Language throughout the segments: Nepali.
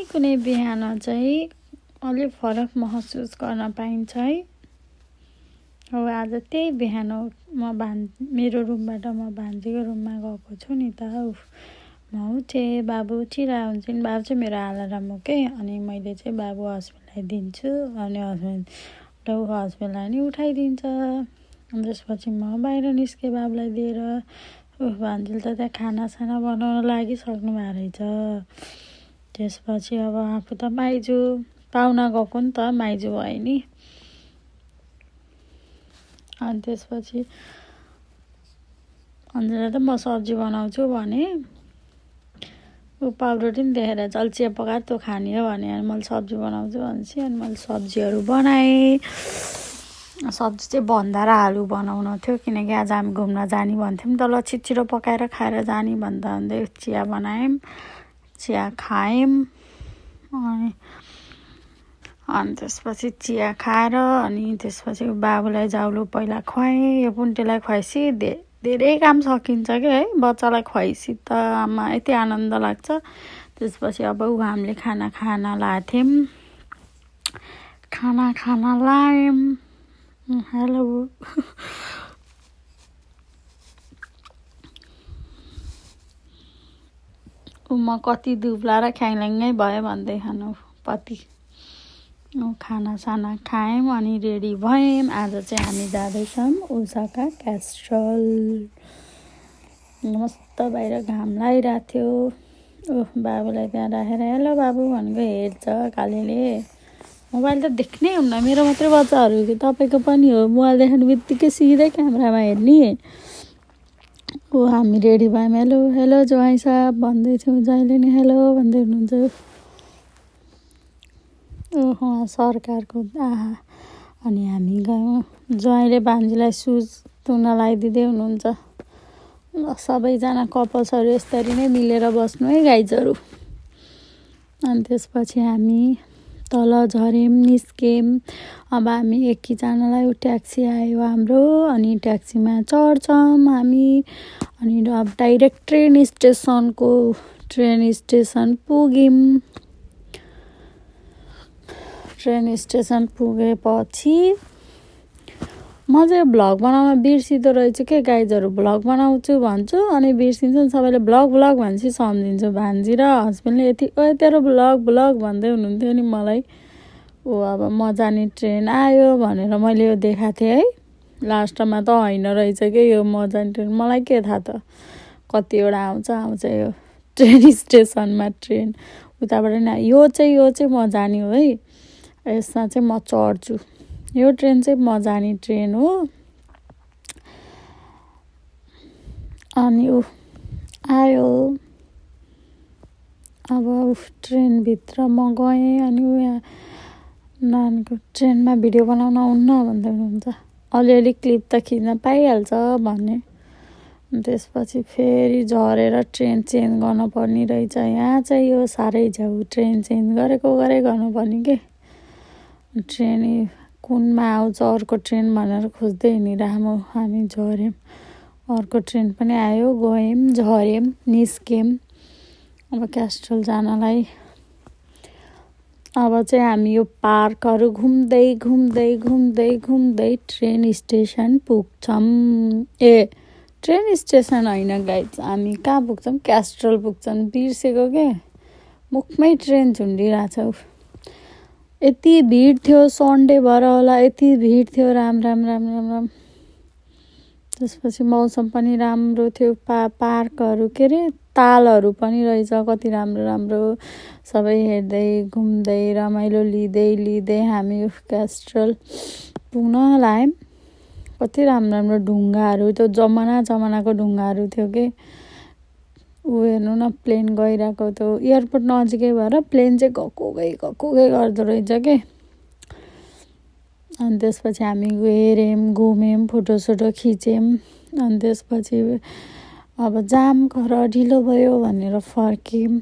कुनै बिहान चाहिँ अलिक फरक महसुस गर्न पाइन्छ है। अब आज त्यही बिहान मेरो रुमबाट म भान्जीको रुममा गएको छु नि त। म उठेँ, बाबु उठिरहेको हुन्छ नि। बाबु चाहिँ मेरो अलार्म हो के, अनि मैले चाहिँ बाबु हस्बेन्डलाई दिन्छु अनि हस्बेन्डलाई नि उठाइदिन्छ। अनि त्यसपछि म बाहिर निस्केँ बाबुलाई दिएर। भान्जीले त त्यहाँ खानासाना बनाउन लागिसक्नु भएको रहेछ। त्यसपछि अब आफू त माइजू पाहुना गएको नि त, माइजू भयो नि। अनि त्यसपछि अन्जलाई त म सब्जी बनाउँछु भने ऊ पाउरोटी पनि देखेर चल चिया पकाएर तँ खाने हो भने मैले सब्जी बनाउँछु भनेपछि अनि मैले सब्जीहरू बनाएँ। सब्जी चाहिँ भन्दा र आलु बनाउनु थियो, किनकि आज हामी घुम्न जाने भन्थ्यौँ त। ल छिटो पकाएर खाएर जाने भन्दा भन्दै चिया बनायौँ, चिया खायौँ। अनि त्यसपछि चिया खाएर अनि त्यसपछि बाबुलाई जाउलो पहिला खुवाएँ। यो पुन्टेलाई खुवाएपछि धेरै काम सकिन्छ क्या है। बच्चालाई खुवाएपछि त आमा यति आनन्द लाग्छ। त्यसपछि अब हामीले खाना लाथ्यौँ, खाना लायौँ। हेलो म कति दुब्ला र ख्याङल्याङ्गै भयो भन्दै खानु पति। खानासाना खायौँ अनि रेडी भयौँ। आज चाहिँ हामी जाँदैछौँ ओसाका क्यास्टल। मस्त बाहिर घाम लागिरहेको थियो। बाबुलाई त्यहाँ राखेर हेलो बाबु भनेको हेर्छ कालेले। मोबाइल त देख्नै हुन्न, मेरो मात्रै बच्चाहरू कि तपाईँको पनि हो। मोबाइल देख्ने बित्तिकै सिधै क्यामेरामा हेर्ने। हामी रेडी भयौँ। हेलो ज्वाइँ साहब भन्दै थियौँ, जहिले नि हेलो भन्दै हुनुहुन्छ। सरकारको आहा। अनि हामी गयौँ। ज्वाइँले भान्जीलाई सुज तुन लगाइदिँदै हुनुहुन्छ। ल सबैजना कपल्सहरू यसरी नै मिलेर बस्नु है गाइजहरू। अनि त्यसपछि हामी तल झऱ्यौँ, निस्क्यौँ। अब हामी एकजनालाई ट्याक्सी आयो हाम्रो, अनि ट्याक्सीमा चढ्छौँ हामी। अनि अब डाइरेक्ट ट्रेन स्टेसन पुग्यौँ। ट्रेन स्टेसन पुगेपछि म चाहिँ भ्लग बनाउन बिर्सिँदो रहेछु के गाइजहरू। भ्लग बनाउँछु भन्छु अनि बिर्सिन्छु। सबैले भ्लग भनेपछि सम्झिन्छु। भान्जी र हस्बेन्डले यति तेरो भ्लग भन्दै हुनुहुन्थ्यो नि मलाई। अब म जाने ट्रेन आयो भनेर मैले यो देखाएको थिएँ है। लास्टमा त होइन रहेछ कि यो म जाने ट्रेन। मलाई के थाहा त कतिवटा आउँछ यो ट्रेन स्टेसनमा ट्रेन उताबाट नि। यो चाहिँ म जाने हो है। यसमा चाहिँ म चढ्छु। यो ट्रेन चाहिँ म जाने ट्रेन हो। अनि आयो। अब ट्रेनभित्र म गएँ। अनि यहाँ नानीको ट्रेनमा भिडियो बनाउन हुन्न भन्दै हुनुहुन्छ। अलिअलि क्लिप त खिच्न पाइहाल्छ भने। त्यसपछि फेरि झरेर ट्रेन चेन्ज गर्नुपर्ने रहेछ। यहाँ चाहिँ यो साह्रै झ्याउ ट्रेन चेन्ज गरेको गर्नुपर्ने के। ट्रेन कुनमा आउँछ अर्को ट्रेन भनेर खोज्दै हिँडिरहेको हामी झऱ्यौँ। अर्को ट्रेन पनि आयो, गयौँ, झऱ्यौँ, निस्क्यौँ अब क्यास्टल जानलाई। अब चाहिँ हामी यो पार्कहरू घुम्दै ट्रेन स्टेसन पुग्छौँ। ट्रेन स्टेसन होइन गाइज, हामी कहाँ पुग्छौँ? क्यास्टल पुग्छौँ। बिर्सेको के मुखमै ट्रेन झुन्डिरहेछ। यति भिड थियो, सन्डे भएर होला यति भिड थियो। राम। त्यसपछि मौसम पनि राम्रो थियो। पार्कहरू के अरे तालहरू पनि रहेछ, कति राम्रो सबै हेर्दै घुम्दै रमाइलो लिँदै हामी क्यास्टल पुग्न लाग्यौँ। कति राम्रो ढुङ्गाहरू, त्यो जमानाको ढुङ्गाहरू थियो कि। हेर्नु न प्लेन गइरहेको, त्यो एयरपोर्ट नजिकै भएर प्लेन चाहिँ गएको गई गर्दो रहेछ के। अनि त्यसपछि हामी हेऱ्यौँ, घुम्यौँ, फोटोसोटो खिच्यौँ। अनि त्यसपछि अब जाम घर ढिलो भयो भनेर फर्क्यौँ।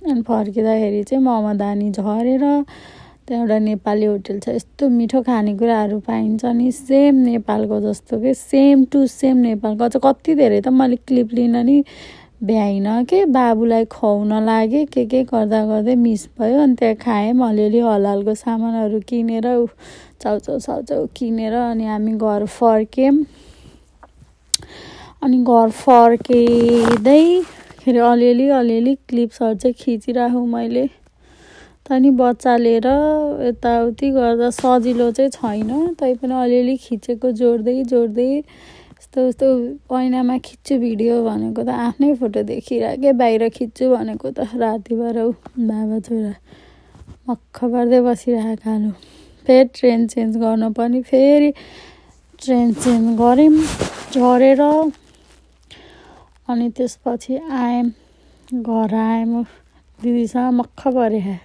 अनि फर्किँदाखेरि चाहिँ ममदानी झरेर त्यहाँ एउटा नेपाली होटल छ। यस्तो मिठो खानेकुराहरू पाइन्छ नि, सेम नेपालको जस्तो कि। सेम टु सेम नेपालको। कति धेरै त मैले क्लिप लिन नि भ्याइन के बाबुलाई खुवाउन लागे के गर्दा गर्दै मिस भयो अनि त्यहाँ खायौँ अलिअलि हलालको सामानहरू किनेर चाउचाउ किनेर अनि हामी घर फर्क्यौँ अनि घर फर्किँदैखेरि अलिअलि क्लिप्सहरू चाहिँ खिचिराखेँ मैले तनी बच्चा लिएर यताउति गर्दा सजिलो चाहिँ छैन तैपनि अलिअलि खिचेको जोड्दै यस्तो ऐनामा खिच्छु भिडियो भनेको त आफ्नै फोटो देखिरहेको बाहिर खिच्छु भनेको त रातिभर बाबा छोरा मक्ख पर्दै बसिरहेको कालो फेरि ट्रेन चेन्ज गर्नु पनि फेरि ट्रेन चेन्ज गऱ्यौँ झरेर अनि त्यसपछि आयौँ घर आयौँ दिदीसँग मक्ख परे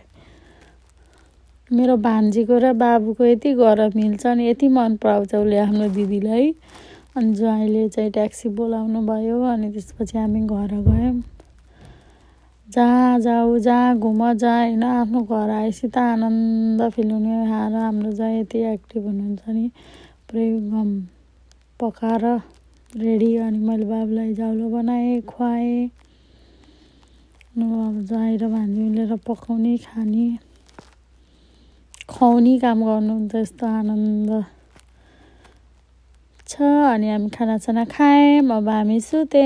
मेरो भान्जीको र बाबुको यति गरम मिल्छ नि यति मन पराउँछ उसले आफ्नो दिदीलाई अनि ज्वाइँले चाहिँ ट्याक्सी बोलाउनु भयो अनि त्यसपछि हामी घर गयौँ जहाँ जाऊ जहाँ घुम जहाँ होइन आफ्नो घर आएपछि त आनन्द फिल हुने हाम्रो ज्वाइँ यति एक्टिभ हुनुहुन्छ नि पुरै पकाएर रेडी अनि मैले बाबुलाई जाउलो बनाएँ खुवाएँ अब ज्वाइँ र भान्जी मिलेर पकाउने खाने खुवाउने काम गर्नुहुन्छ यस्तो आनन्द छ अनि हामी खानासाना खायौँ अब हामी सुत्यौँ